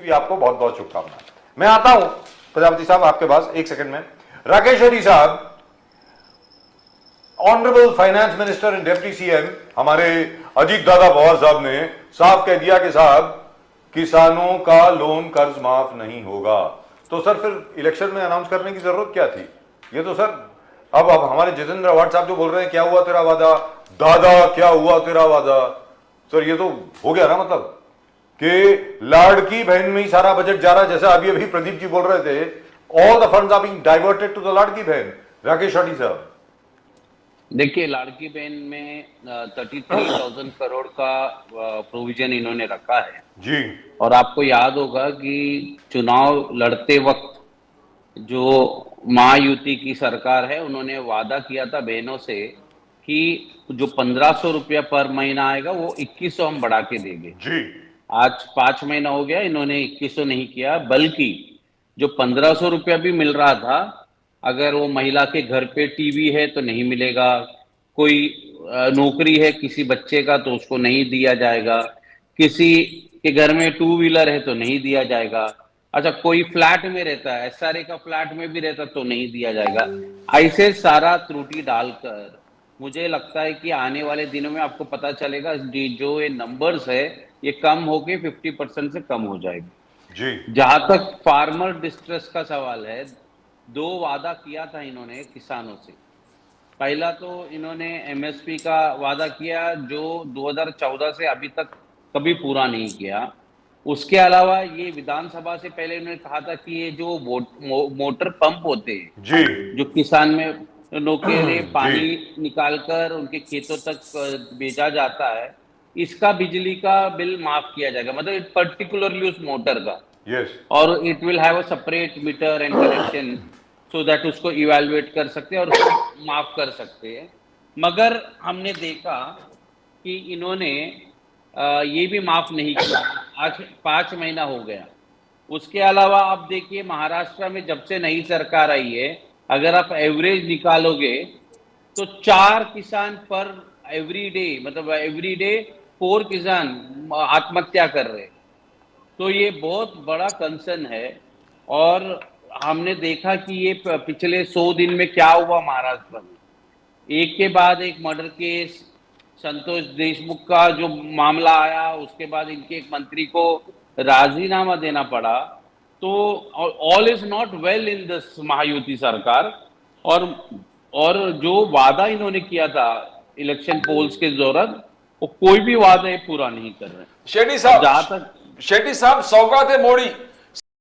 भी आपको बहुत बहुत शुभकामनाएं। मैं आता हूं प्रजापति साहब आपके पास एक सेकंड में। राकेश रेड्डी साहब, honourable finance minister and deputy CM हमारे अजीत दादा पवार साहब ने साफ कह दिया कि साहब किसानों का लोन कर्ज माफ नहीं होगा। तो सर फिर इलेक्शन में अनाउंस करने की जरूरत क्या थी? ये तो सर अब हमारे जितेंद्र अवार्ड साहब जो बोल रहे हैं क्या हुआ तेरा वादा, दादा क्या हुआ तेरा वादा, सर ये तो हो गया ना, मतलब कि लाड़की बहन में ही सारा बजट जा रहा है। जैसे अभी अभी प्रदीप जी बोल रहे थे, all the funds are being diverted to the Ladki Bahin. Rakesh Reddy साहब देखिए, लाड़की बहन में 33,000 करोड़ का प्रोविजन इन्होंने रखा है जी, और आपको याद होगा कि चुनाव लड़ते वक्त जो महायुति की सरकार है उन्होंने वादा किया था बहनों से कि जो 1,500 रुपया पर महीना आएगा वो 2,100 हम बढ़ा के देंगे। जी, आज 5 महीना हो गया, इन्होंने 2,100 नहीं किया, बल्कि जो 1,500 रुपया भी मिल रहा था, अगर वो महिला के घर पे टीवी है तो नहीं मिलेगा, कोई नौकरी है किसी बच्चे का तो उसको नहीं दिया जाएगा, किसी के घर में 2 व्हीलर है तो नहीं दिया जाएगा, अच्छा कोई फ्लैट में रहता है, एसआरए का फ्लैट में भी रहता तो नहीं दिया जाएगा। ऐसे सारा त्रुटि डालकर मुझे लगता है कि आने वाले दिनों में आपको पता चलेगा जो ये नंबर्स है ये कम होके 50% से कम हो जाएगी। जी, जहां तक फार्मर डिस्ट्रेस का सवाल है, 2 वादा किया था इन्होंने किसानों से। पहला तो इन्होंने एमएसपी का वादा किया जो 2014 से अभी तक कभी पूरा नहीं किया। उसके अलावा ये विधानसभा से पहले इन्होंने कहा था कि ये जो मोटर पंप होते हैं जी, जो किसान में नौकेरे जी, पानी निकालकर उनके खेतों तक भेजा जाता है, इसका बिजली का बिल माफ किया जाएगा, मतलब पर्टिकुलरली उस मोटर का, यस, और it will have a separate meter and connection so that उसको इवेलुएट कर सकते हैं और उसको माफ कर सकते हैं। मगर हमने देखा कि इन्होंने ये भी माफ नहीं किया। आज 5 महीना हो गया। उसके अलावा आप देखिए महाराष्ट्र में जब से नई सरकार आई है, अगर आप एवरेज निकालोगे तो 4 किसान पर एवरी डे, मतलब एवरी डे 4 किसान आत्महत्या कर रहे। तो ये बहुत बड़ा कंसर्न है। और हमने देखा कि ये पिछले 100 दिन में क्या हुआ महाराष्ट्र में, एक के बाद एक मर्डर केस, संतोष देशमुख का जो मामला आया, उसके बाद इनके एक मंत्री को राजीनामा देना पड़ा। तो all is not well in this Mahayuti सरकार। और जो वादा इन्होंने किया था इलेक्शन पोल्स के दौरान, वो कोई भी वादा पूरा नहीं कर रहे। शेट्टी जहां तक साहब सौगात है मोड़ी